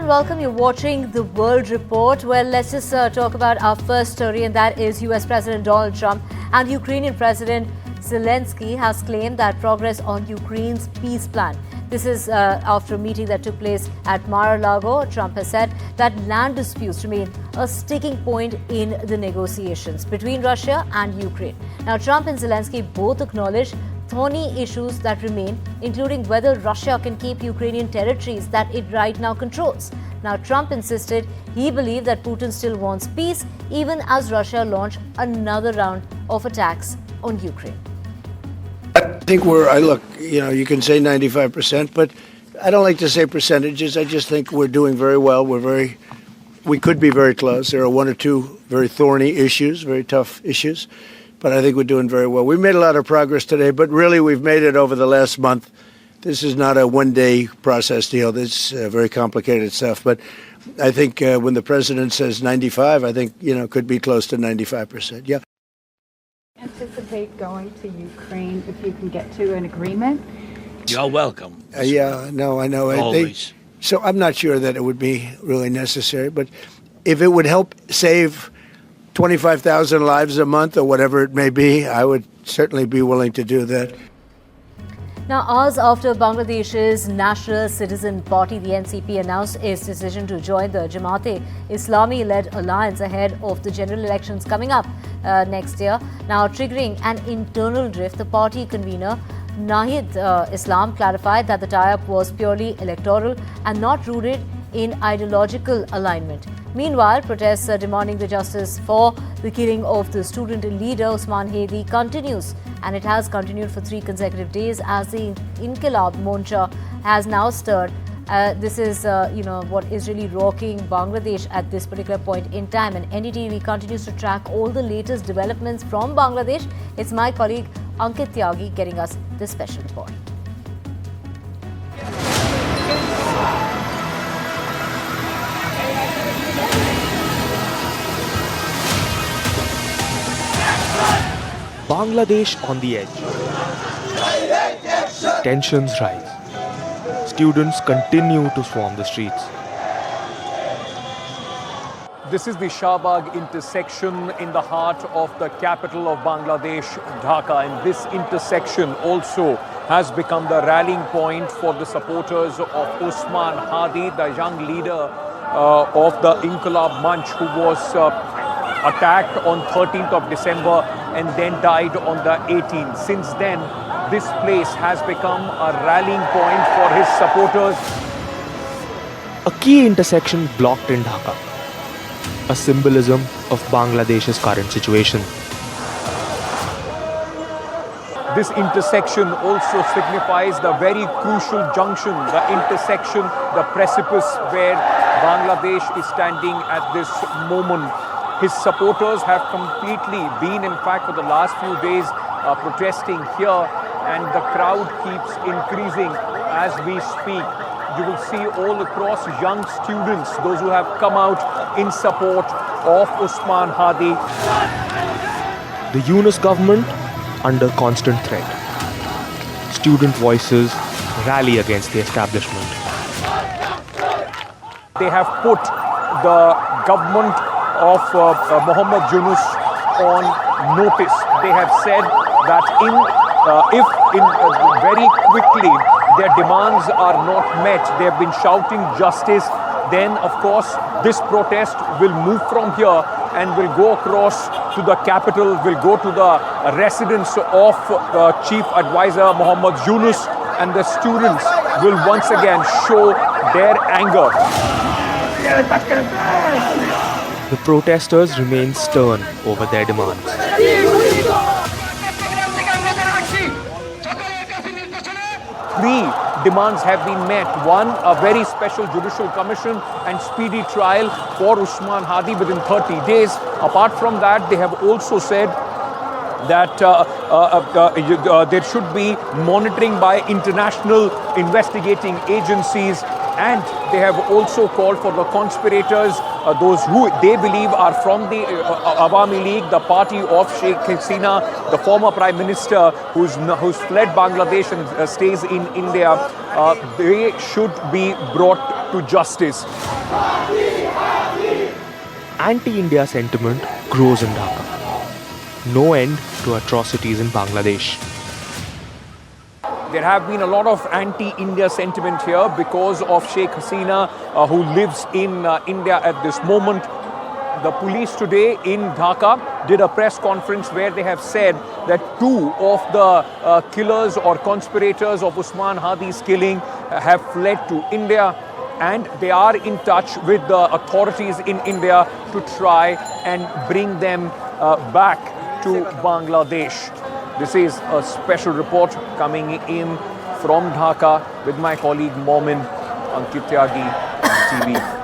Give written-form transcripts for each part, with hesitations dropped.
and welcome. You're watching The World Report. Well, let's just talk about our first story, and that is US President Donald Trump and Ukrainian President Zelensky has claimed that progress on Ukraine's peace plan. This is after a meeting that took place at Mar-a-Lago. Trump has said that land disputes remain a sticking point in the negotiations between Russia and Ukraine. Now, Trump and Zelensky both acknowledged thorny issues that remain, including whether Russia can keep Ukrainian territories that it right now controls. Now, Trump insisted he believed that Putin still wants peace, even as Russia launched another round of attacks on Ukraine. I think you can say 95%, but I don't like to say percentages. I just think we're doing very well. We could be very close. There are one or two very thorny issues, very tough issues. But I think we're doing very well. We made a lot of progress today, but really we've made it over the last month. This is not a one-day process deal. This is very complicated stuff. But I think when the president says 95, I think, could be close to 95%. Yeah. Anticipate going to Ukraine if you can get to an agreement? You're welcome. I know. Always. So I'm not sure that it would be really necessary. But if it would help save 25,000 lives a month or whatever it may be, I would certainly be willing to do that. Now, hours after Bangladesh's National Citizen Party, the NCP, announced its decision to join the Jamaat-e-Islami-led alliance ahead of the general elections coming up next year, now triggering an internal drift, the party convener Nahid Islam clarified that the tie-up was purely electoral and not rooted in ideological alignment. Meanwhile, protests demanding the justice for the killing of the student leader Osman Hadi continues, and it has continued for 3 consecutive days as the Inqilab Moncha has now stirred. This is, what is really rocking Bangladesh at this particular point in time, and NDTV continues to track all the latest developments from Bangladesh. It's my colleague Ankit Tyagi getting us this special report. Bangladesh on the edge. Tensions rise. Students continue to swarm the streets. This is the Shahbag intersection in the heart of the capital of Bangladesh, Dhaka. And this intersection also has become the rallying point for the supporters of Osman Hadi, the young leader of the Inqilab Manch, who was attacked on 13th of December and then died on the 18th. Since then, this place has become a rallying point for his supporters. A key intersection blocked in Dhaka, a symbolism of Bangladesh's current situation. This intersection also signifies the very crucial junction, the intersection, the precipice where Bangladesh is standing at this moment. His supporters have completely been, in fact, for the last few days protesting here, and the crowd keeps increasing as we speak. You will see all across young students, those who have come out in support of Osman Hadi. The Yunus government under constant threat. Student voices rally against the establishment. They have put the government of Mohammed Yunus on notice. They have said that if very quickly their demands are not met, they have been shouting justice, then of course this protest will move from here and will go across to the capital, will go to the residence of Chief Advisor Mohammed Yunus, and the students will once again show their anger. The protesters remain stern over their demands. 3 demands have been met. 1, a very special judicial commission and speedy trial for Osman Hadi within 30 days. Apart from that, they have also said that there should be monitoring by international investigating agencies, and they have also called for the conspirators, those who they believe are from the Awami League, the party of Sheikh Hasina, the former Prime Minister who's fled Bangladesh and stays in India. They should be brought to justice. Anti-India sentiment grows in Dhaka. No end to atrocities in Bangladesh. There have been a lot of anti-India sentiment here because of Sheikh Hasina, who lives in India at this moment. The police today in Dhaka did a press conference where they have said that 2 of the killers or conspirators of Osman Hadi's killing have fled to India, and they are in touch with the authorities in India to try and bring them back to Bangladesh. This is a special report coming in from Dhaka with my colleague Momin Ankit Tyagi, NDTV.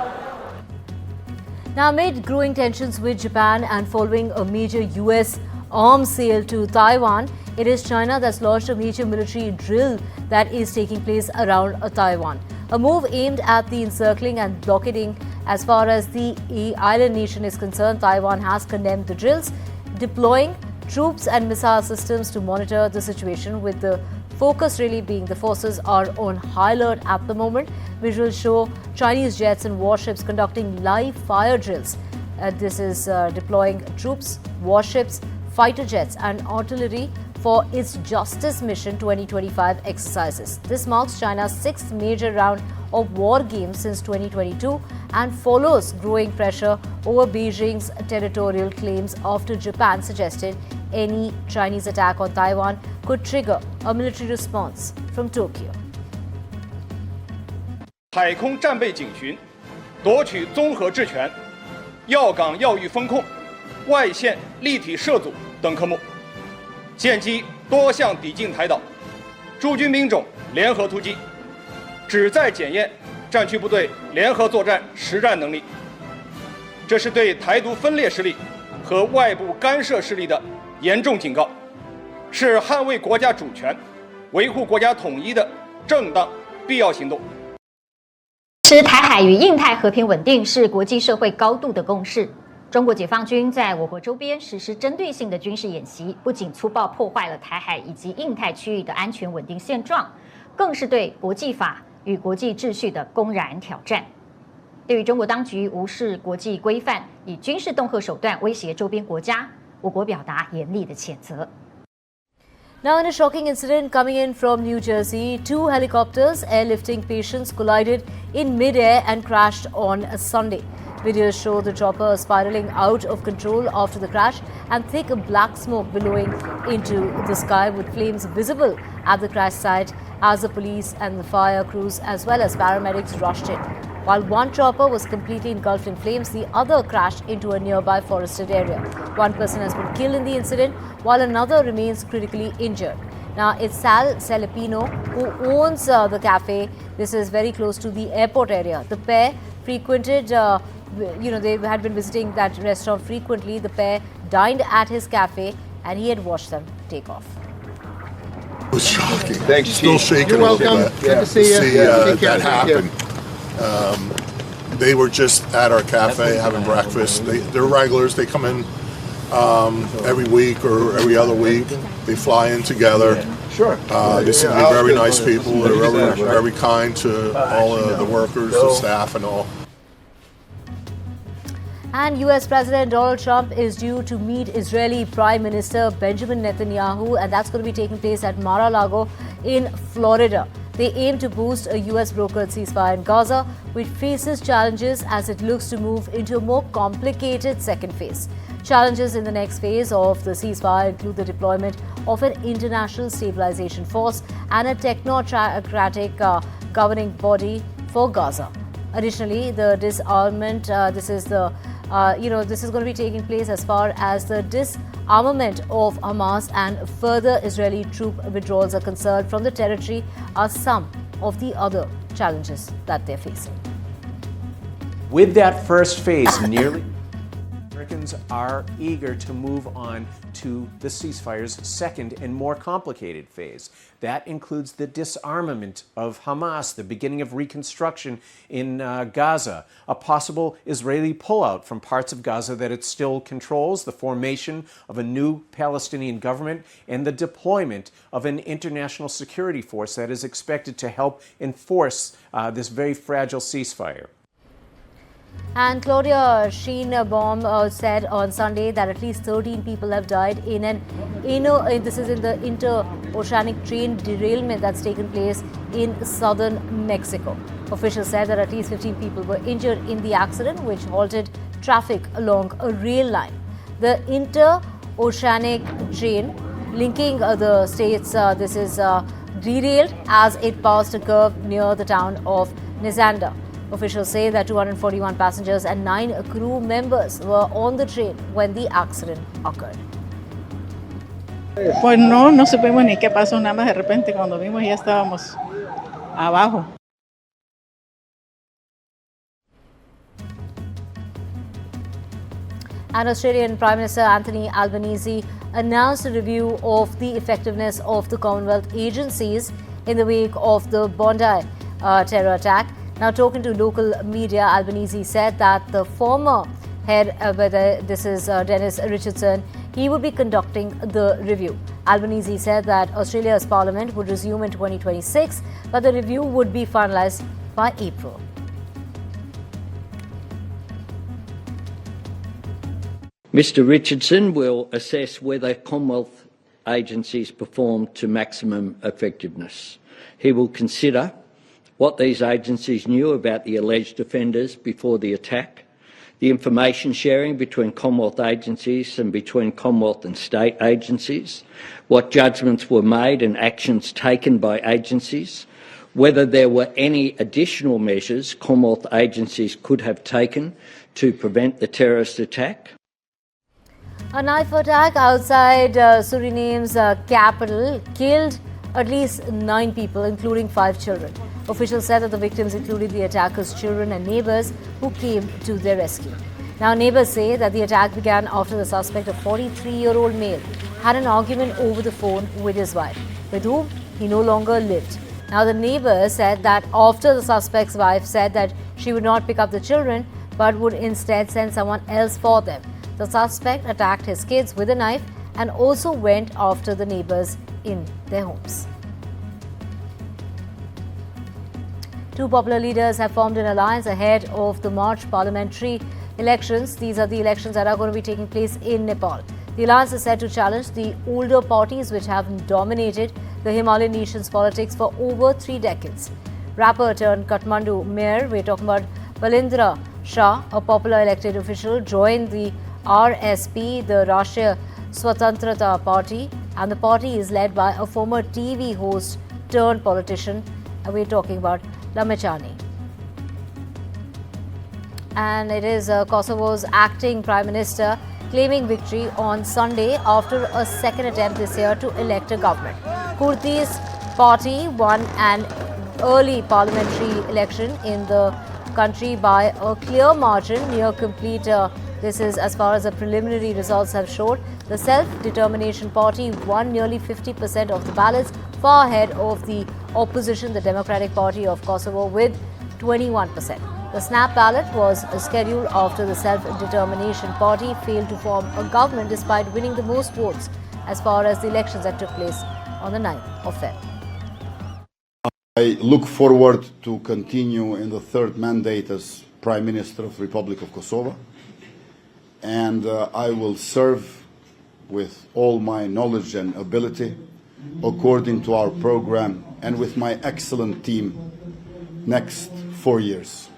Now, amid growing tensions with Japan and following a major US arms sale to Taiwan, it is China that's launched a major military drill that is taking place around Taiwan. A move aimed at the encircling and blockading. As far as the island nation is concerned, Taiwan has condemned the drills, deploying troops and missile systems to monitor the situation, with the focus really being the forces are on high alert at the moment. Visuals show Chinese jets and warships conducting live fire drills. This is deploying troops, warships, fighter jets and artillery for its Justice Mission 2025 exercises. This marks China's 6th major round of war games since 2022 and follows growing pressure over Beijing's territorial claims after Japan suggested any Chinese attack on Taiwan could trigger a military response from Tokyo. 海空战备警巡，夺取综合制权、要岗要域风控、外线立体涉阻等科目，建基多项抵近台岛、诸军兵种联合突击，旨在检验战区部队联合作战实战能力。这是对台独分裂势力和外部干涉势力的严重警告，是捍卫国家主权、维护国家统一的正当必要行动。 持台海与印太和平稳定是国际社会高度的共识。中国解放军在我国周边实施针对性的军事演习，不仅粗暴破坏了台海以及印太区域的安全稳定现状，更是对国际法与国际秩序的公然挑战。对于中国当局无视国际规范，以军事恫吓手段威胁周边国家，我国表达严厉的谴责。 Now, in a shocking incident coming in from New Jersey, 2 helicopters airlifting patients collided in mid-air and crashed on a Sunday. Videos show the chopper spiraling out of control after the crash and thick black smoke billowing into the sky, with flames visible at the crash site as the police and the fire crews as well as paramedics rushed in. While one chopper was completely engulfed in flames, the other crashed into a nearby forested area. One person has been killed in the incident, while another remains critically injured. Now, it's Sal Celipino who owns the cafe. This is very close to the airport area. The pair frequented, they had been visiting that restaurant frequently. The pair dined at his cafe and he had watched them take off. It was shocking. Thanks, Still shaking. You're welcome. Good to see you. Take care. That happen. They were just at our cafe having breakfast. They're regulars. They come in every week or every other week. They fly in together. Sure. They seem to be very nice people. They're very kind to all of the workers, the staff, and all. And US President Donald Trump is due to meet Israeli Prime Minister Benjamin Netanyahu, and that's going to be taking place at Mar-a-Lago in Florida. They aim to boost a US-brokered ceasefire in Gaza, which faces challenges as it looks to move into a more complicated second phase. Challenges in the next phase of the ceasefire include the deployment of an international stabilization force and a technocratic governing body for Gaza. Additionally, the disarmament, this is going to be taking place as far as the disarmament of Hamas and further Israeli troop withdrawals are concerned from the territory are some of the other challenges that they're facing. With that first phase nearly... Americans are eager to move on to the ceasefire's second and more complicated phase. That includes the disarmament of Hamas, the beginning of reconstruction in Gaza, a possible Israeli pullout from parts of Gaza that it still controls, the formation of a new Palestinian government, and the deployment of an international security force that is expected to help enforce this very fragile ceasefire. And Claudia Sheinbaum said on Sunday that at least 13 people have died in this is in the inter-oceanic train derailment that's taken place in southern Mexico. Officials said that at least 15 people were injured in the accident, which halted traffic along a rail line. The inter-oceanic train linking the states, this is derailed as it passed a curve near the town of Nizanda. Officials say that 241 passengers and 9 crew members were on the train when the accident occurred. Pues no supimos ni qué pasó, nada más de repente cuando vimos ya estábamos abajo. And Australian Prime Minister Anthony Albanese announced a review of the effectiveness of the Commonwealth agencies in the wake of the Bondi terror attack. Now, talking to local media, Albanese said that the former head, whether this is Dennis Richardson, he would be conducting the review. Albanese said that Australia's parliament would resume in 2026, but the review would be finalised by April. Mr. Richardson will assess whether Commonwealth agencies perform to maximum effectiveness. He will consider what these agencies knew about the alleged offenders before the attack, the information sharing between Commonwealth agencies and between Commonwealth and state agencies, what judgments were made and actions taken by agencies, whether there were any additional measures Commonwealth agencies could have taken to prevent the terrorist attack. A knife attack outside Suriname's capital killed at least 9 people, including 5 children. Officials said that the victims included the attackers' children and neighbours who came to their rescue. Now, neighbours say that the attack began after the suspect, a 43-year-old male, had an argument over the phone with his wife, with whom he no longer lived. Now, the neighbour said that after the suspect's wife said that she would not pick up the children but would instead send someone else for them, the suspect attacked his kids with a knife and also went after the neighbours in their homes. 2 popular leaders have formed an alliance ahead of the March parliamentary elections. These are the elections that are going to be taking place in Nepal. The alliance is set to challenge the older parties which have dominated the Himalayan nation's politics for over 3 decades. Rapper turned Kathmandu mayor, we're talking about Balindra Shah, a popular elected official, joined the RSP, the Rashtriya Swatantrata Party, and the party is led by a former TV host turned politician. We're talking about Lamechani. And it is Kosovo's acting Prime Minister claiming victory on Sunday after a second attempt this year to elect a government. Kurti's party won an early parliamentary election in the country by a clear margin, near complete. This is as far as the preliminary results have showed. The Self-Determination Party won nearly 50% of the ballots, far ahead of the opposition, the Democratic Party of Kosovo, with 21%. The snap ballot was scheduled after the Self-Determination Party failed to form a government despite winning the most votes as far as the elections that took place on the 9th of February. I look forward to continue in the 3rd mandate as Prime Minister of the Republic of Kosovo, and I will serve with all my knowledge and ability according to our program and with my excellent team next 4 years.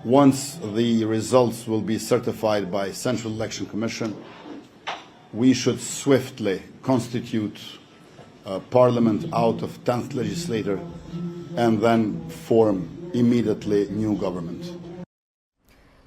Once the results will be certified by Central Election Commission, we should swiftly constitute a parliament out of 10th legislature and then form immediately new government.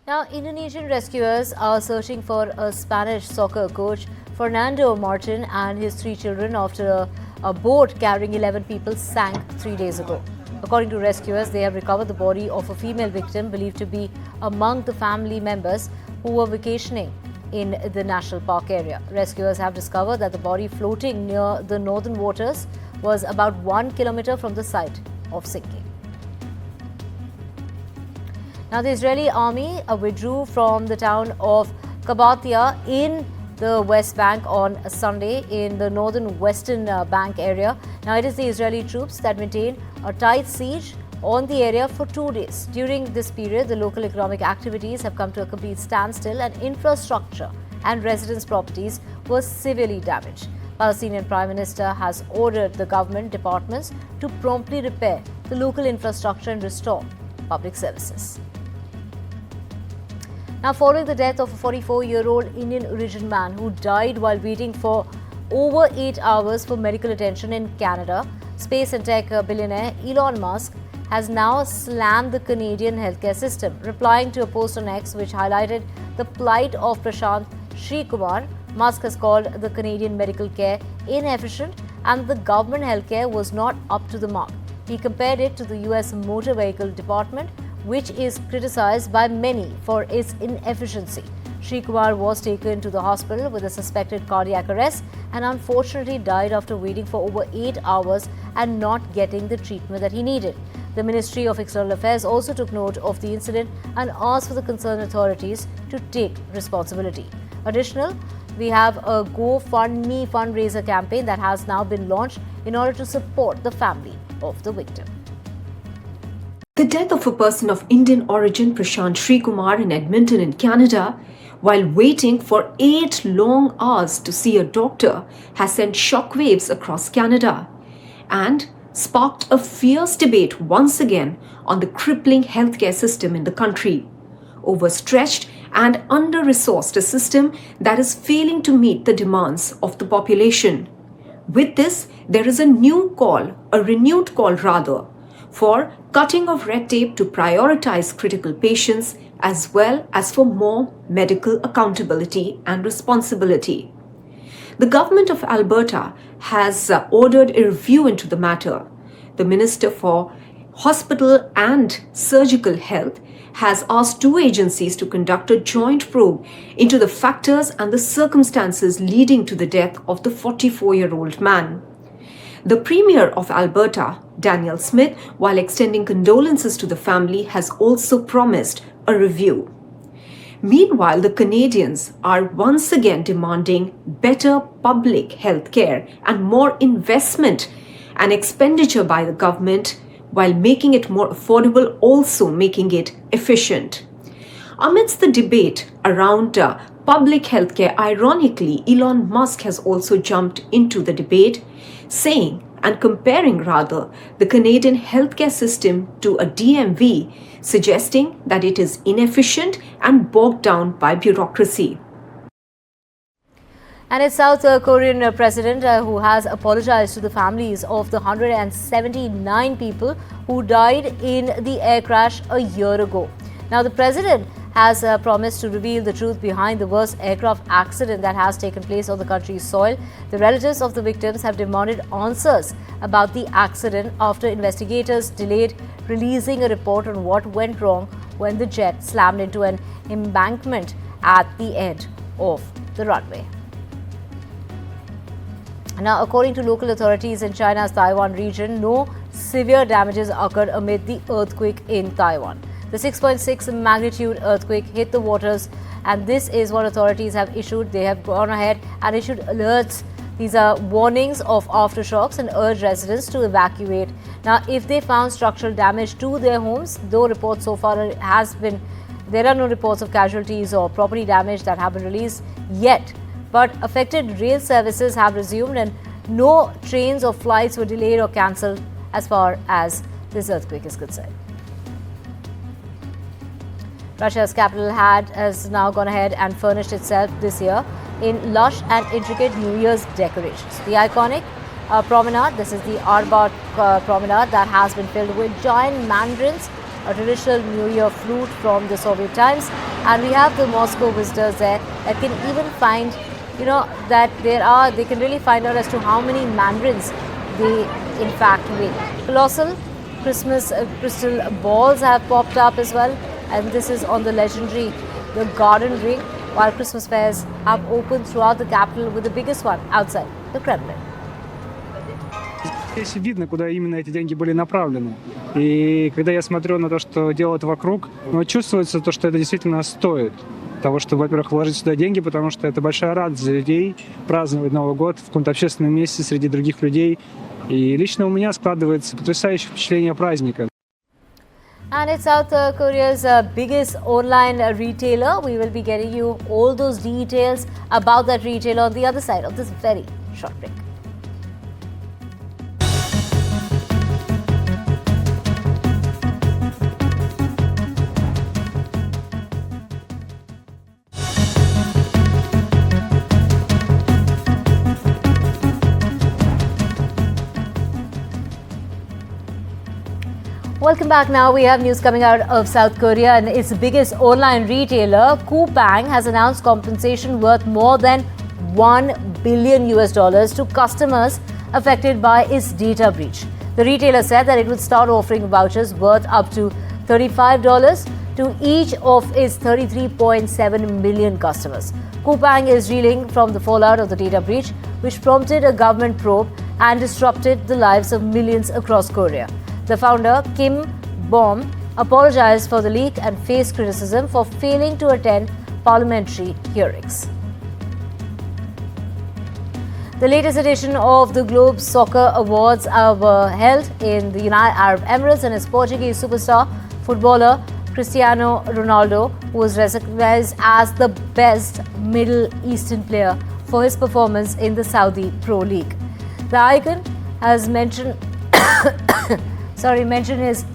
Now, Indonesian rescuers are searching for a Spanish soccer coach, Fernando Martin, and his 3 children after a boat carrying 11 people sank 3 days ago. According to rescuers, they have recovered the body of a female victim believed to be among the family members who were vacationing in the national park area. Rescuers have discovered that the body floating near the northern waters was about 1 kilometer from the site of sinking. Now, the Israeli army withdrew from the town of Kabatia in the West Bank on Sunday in the northern western bank area. Now, it is the Israeli troops that maintain a tight siege on the area for 2 days. During this period, the local economic activities have come to a complete standstill and infrastructure and residents' properties were severely damaged. Palestinian Prime Minister has ordered the government departments to promptly repair the local infrastructure and restore public services. Now, following the death of a 44-year-old Indian origin man who died while waiting for over 8 hours for medical attention in Canada, space and tech billionaire Elon Musk has now slammed the Canadian healthcare system. Replying to a post on X which highlighted the plight of Prashant Srikumar, Musk has called the Canadian medical care inefficient and the government healthcare was not up to the mark. He compared it to the US Motor Vehicle Department, which is criticized by many for its inefficiency. Srikumar was taken to the hospital with a suspected cardiac arrest and unfortunately died after waiting for over 8 hours and not getting the treatment that he needed. The Ministry of External Affairs also took note of the incident and asked for the concerned authorities to take responsibility. Additionally, we have a GoFundMe fundraiser campaign that has now been launched in order to support the family of the victim. The death of a person of Indian origin, Prashant Srikumar, in Edmonton in Canada, while waiting for 8 long hours to see a doctor, has sent shockwaves across Canada and sparked a fierce debate once again on the crippling healthcare system in the country. Overstretched and under-resourced, a system that is failing to meet the demands of the population. With this, there is a renewed call rather, for cutting of red tape to prioritize critical patients as well as for more medical accountability and responsibility. The government of Alberta has ordered a review into the matter. The Minister for Hospital and Surgical Health has asked 2 agencies to conduct a joint probe into the factors and the circumstances leading to the death of the 44-year-old man. The Premier of Alberta, Daniel Smith, while extending condolences to the family, has also promised a review. Meanwhile, the Canadians are once again demanding better public health care and more investment and expenditure by the government, while making it more affordable, also making it efficient. Amidst the debate around public healthcare, ironically, Elon Musk has also jumped into the debate, saying and comparing rather the Canadian healthcare system to a DMV, suggesting that it is inefficient and bogged down by bureaucracy. And it's South Korean president who has apologized to the families of the 179 people who died in the air crash a year ago. Now, the president has promised to reveal the truth behind the worst aircraft accident that has taken place on the country's soil. The relatives of the victims have demanded answers about the accident after investigators delayed releasing a report on what went wrong when the jet slammed into an embankment at the end of the runway. Now, according to local authorities in China's Taiwan region, no severe damages occurred amid the earthquake in Taiwan. The 6.6 magnitude earthquake hit the waters, and this is what authorities have issued. They have gone ahead and issued alerts. These are warnings of aftershocks and urged residents to evacuate. Now, if they found structural damage to their homes, though reports so far there are no reports of casualties or property damage that have been released yet. But affected rail services have resumed and no trains or flights were delayed or cancelled as far as this earthquake is concerned. Russia's capital has now gone ahead and furnished itself this year in lush and intricate New Year's decorations. The iconic promenade, this is the Arbat promenade that has been filled with giant mandarins, a traditional New Year fruit from the Soviet times, and we have the Moscow visitors there that can even find, they can really find out as to how many mandarins they in fact weigh. Colossal Christmas crystal balls have popped up as well, and this is on the legendary Garden Ring while Christmas fairs have opened throughout the capital, with the biggest one outside the Kremlin. Здесь видно, куда именно эти деньги были направлены. И когда я смотрю на то, что делают вокруг, чувствуется то, что это действительно стоит того, чтобы, во-первых, вложить сюда деньги, потому что это большая радость для людей праздновать Новый год в каком-то общественном месте среди других людей. И лично у меня складывается потрясающее впечатление праздника. And it's South Korea's biggest online retailer. We will be getting you all those details about that retailer on the other side of this very short break. Welcome back. Now we have news coming out of South Korea, and its biggest online retailer, Coupang, has announced compensation worth more than $1 billion to customers affected by its data breach. The retailer said that it would start offering vouchers worth up to $35 to each of its 33.7 million customers. Coupang is reeling from the fallout of the data breach, which prompted a government probe and disrupted the lives of millions across Korea. The founder, Kim Bom, apologized for the leak and faced criticism for failing to attend parliamentary hearings. The latest edition of the Globe Soccer Awards were held in the United Arab Emirates, and its Portuguese superstar footballer Cristiano Ronaldo was recognized as the best Middle Eastern player for his performance in the Saudi Pro League. The icon has mentioned his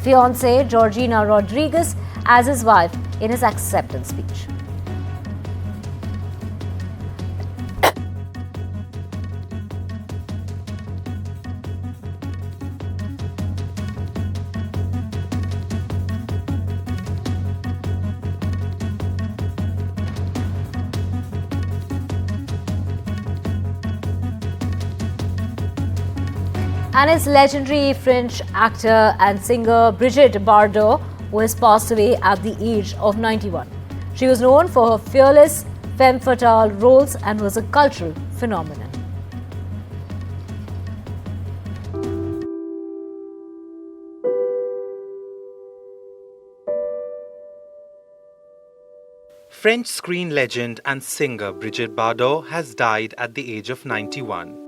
fiancée Georgina Rodriguez as his wife in his acceptance speech. And its legendary French actor and singer Brigitte Bardot was passed away at the age of 91. She was known for her fearless femme fatale roles and was a cultural phenomenon. French screen legend and singer Brigitte Bardot has died at the age of 91.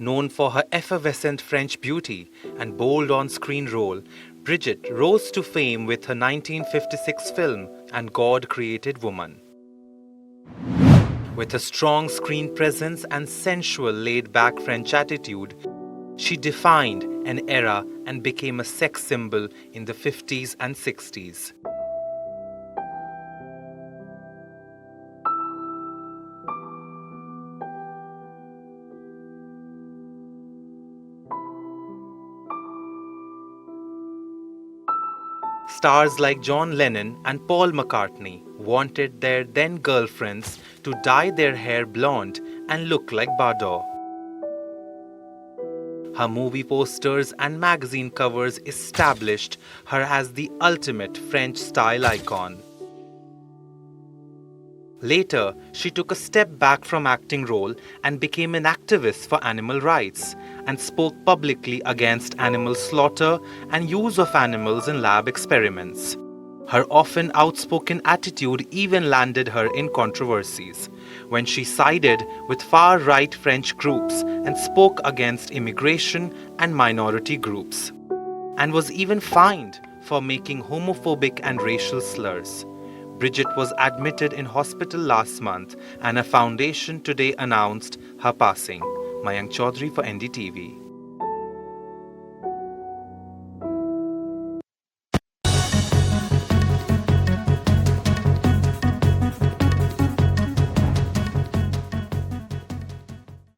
Known for her effervescent French beauty and bold on-screen role, Brigitte rose to fame with her 1956 film And God Created Woman. With a strong screen presence and sensual laid-back French attitude, she defined an era and became a sex symbol in the 50s and 60s. Stars like John Lennon and Paul McCartney wanted their then girlfriends to dye their hair blonde and look like Bardot. Her movie posters and magazine covers established her as the ultimate French style icon. Later, she took a step back from acting role and became an activist for animal rights and spoke publicly against animal slaughter and use of animals in lab experiments. Her often outspoken attitude even landed her in controversies when she sided with far-right French groups and spoke against immigration and minority groups, and was even fined for making homophobic and racial slurs. Brigitte was admitted in hospital last month, and a foundation today announced her passing. Mayank Chaudhary for NDTV.